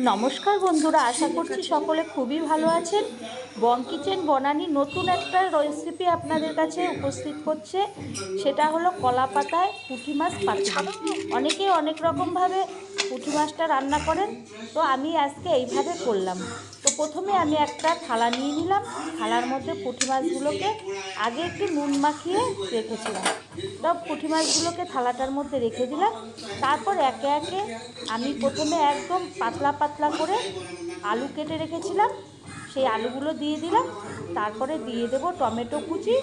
নমস্কার বন্ধুরা, আশা করছি সকলে খুবই ভালো আছেন। বং কিচেন বনানী নতুন একটা রেসিপি আপনাদের কাছে উপস্থিত করছে। সেটা হলো কলা পাতায় পুঁটি মাছ পাতুরি। অনেকে অনেক রকমভাবে পুঁটি মাছটা রান্না করেন, তো আমি আজকে এইভাবে করলাম। তো প্রথমে আমি একটা থালা নিয়ে নিলাম। থালার মধ্যে পুঁটি মাছগুলোকে আগে একটু নুন মাখিয়ে রেখেছিলাম। তো পুঁটি মাছগুলোকে থালাটার মধ্যে রেখে দিলাম। তারপর একে একে আমি প্রথমে একদম পাতলা পাতলা করে আলু কেটে রেখেছিলাম, সেই আলুগুলো দিয়ে দিলাম। তারপরে দিয়ে দেব টমেটো কুচি,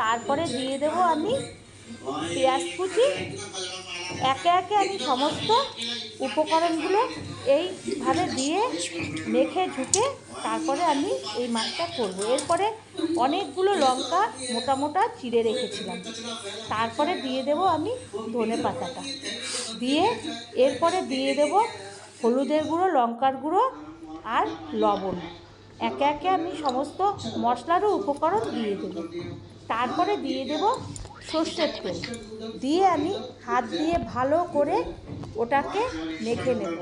তারপরে দিয়ে দেব আমি পেঁয়াজ কুচি। একে একে আমি সমস্ত উপকরণগুলো এইভাবে দিয়ে মেখে ঝুঁকে তারপরে আমি এই মাছটা করব। এরপরে অনেকগুলো লঙ্কা মোটা মোটা চিড়ে রেখেছিলাম। তারপরে দিয়ে দেব আমি ধনে পাতাটা দিয়ে, এরপরে দিয়ে দেব হলুদের গুঁড়ো, লঙ্কার গুঁড়ো আর লবণ। একে একে আমি সমস্ত মশলারও উপকরণ দিয়ে দেব। তারপরে দিয়ে দেব সর্ষের তেল দিয়ে আমি হাত দিয়ে ভালো করে ওটাকে মেখে নেব।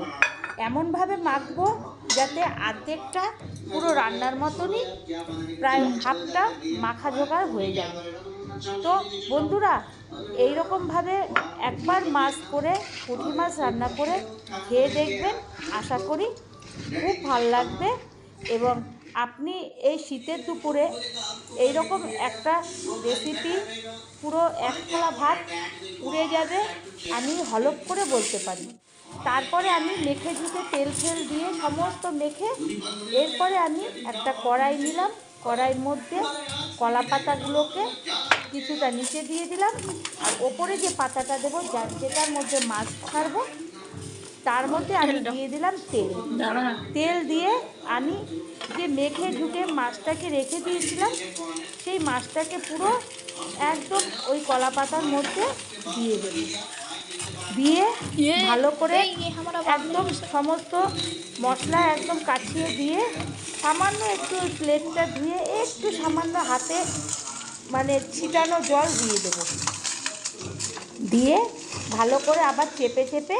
এমনভাবে মাখবো যাতে অর্ধেকটা পুরো রান্নার মতনই প্রায় হাফটা মাখা জোগাড় হয়ে যাবে। তো বন্ধুরা, এইরকমভাবে একবার মাছ করে পুঁটি মাছ রান্না করে খেয়ে দেখবেন, আশা করি খুব ভালো লাগবে। এবং আপনি এই শীতের দুপুরে এইরকম একটা রেসিপি পুরো এক থালা ভাত উড়ে যাবে, আমি হলপ করে বলতে পারি। তারপরে আমি মেখে ঝুঁকে তেল ফেল দিয়ে সমস্ত মেখে এরপরে আমি একটা কড়াই নিলাম। কড়াইয়ের মধ্যে কলা পাতাগুলোকে কিছুটা নিচে দিয়ে দিলাম, আর ওপরে যে পাতাটা দেবো যেটার মধ্যে মাছ ছাড়বো তার মধ্যে আমি দিয়ে দিলাম তেল। তেল দিয়ে আমি যে মেখে ঝুঁকে মাছটাকে রেখে দিয়েছিলাম সেই মাছটাকে পুরো একদম ওই কলা পাতার মধ্যে দিয়ে দেব। দিয়ে ভালো করে একদম সমস্ত মশলা একদম কাছিয়ে দিয়ে সামান্য একটু প্লেটটা ধুয়ে একটু সামান্য হাতে মানে ছিটানো জল দিয়ে দেব। দিয়ে ভালো করে আবার চেপে চেপে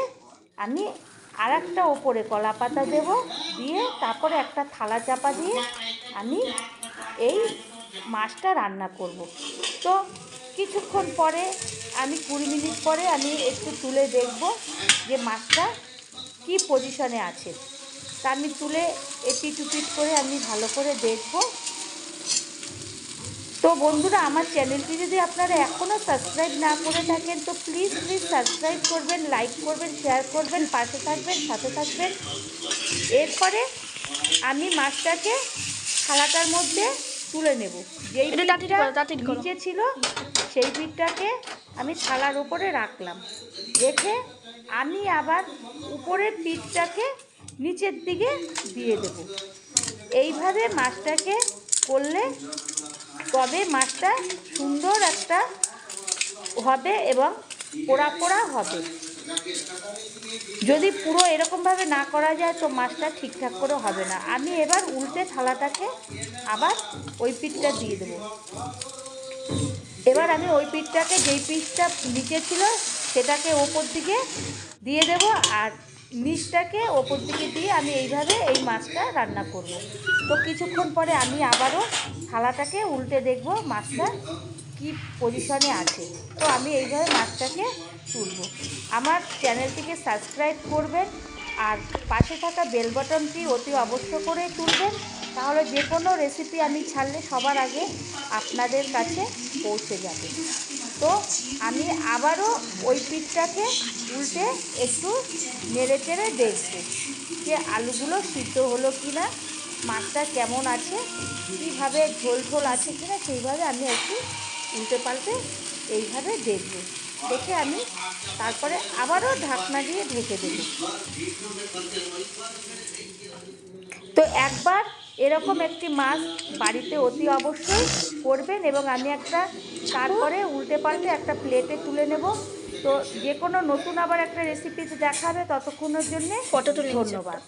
আমি আর একটা ওপরে কলা পাতা দেব। দিয়ে তারপরে একটা থালা চাপা দিয়ে আমি এই মাছটা রান্না করব। তো কিছুক্ষণ পরে আমি 20 মিনিট পরে আমি একটু তুলে দেখব যে মাছটা কি পজিশনে আছে। তা আমি তুলে এপিট উপিট করে আমি ভালো করে দেখব। তো বন্ধুরা, আমার চ্যানেলটি যদি আপনারা এখনও সাবস্ক্রাইব না করে থাকেন তো প্লিজ সাবস্ক্রাইব করবেন, লাইক করবেন, শেয়ার করবেন, পাশে থাকবেন, সাথে থাকবেন। এরপরে আমি মাছটাকে থালাটার মধ্যে তুলে নেব। যেই পিঠটা নিচে ছিল সেই পিঠটাকে আমি থালার উপরে রাখলাম। রেখে আমি আবার উপরের পিঠটাকে নিচের দিকে দিয়ে দেব। এইভাবে মাছটাকে করলে তবে মাছটা সুন্দর একটা হবে এবং পোড়া পোড়া হবে। যদি পুরো এরকমভাবে না করা যায় তো মাছটা ঠিকঠাক করে হবে না। আমি এবার উল্টে থালাটাকে আবার ওই পিঠটা দিয়ে দেবো। এবার আমি ওই পিঠটাকে, যেই পিঠটা নিচে ছিল সেটাকে ওপর দিকে দিয়ে দেব, আর নিচটাকে ওপর দিকে দিয়ে আমি এইভাবে এই মাছটা রান্না করব। তো কিছুক্ষণ পরে আমি আবারও থালাটাকে উল্টে দেখব মাছটা কি পজিশনে আছে। তো আমি এইভাবে মাছটাকে তুলব। আমার চ্যানেলটিকে সাবস্ক্রাইব করবেন আর পাশে থাকা বেল বাটনটি অতি অবশ্য করে তুলবেন, তাহলে যে কোনো রেসিপি আমি ছাড়লে সবার আগে আপনাদের কাছে পৌঁছে যাবে। তো আমি আবারও ওই পিঠটাকে উল্টে একটু নেড়ে চেড়ে দেখব যে আলুগুলো সিদ্ধ হলো কি না, মাছটা কেমন আছে, কীভাবে ঝোল ঝোল আছে কি না, সেইভাবে আমি একটু উল্টে পাল্টে এইভাবে দেখব। দেখে আমি তারপরে আবারও ঢাকনা দিয়ে ঢেকে দেব। তো একবার এরকম একটি মাছ বাড়িতে অতি অবশ্যই করবেন এবং আমি একটা তারপরে উল্টে পাল্টে একটা প্লেটে তুলে নেব। তো যে কোনো নতুন আবার একটা রেসিপিতে দেখা হবে, ততক্ষণের জন্যে ধন্যবাদ।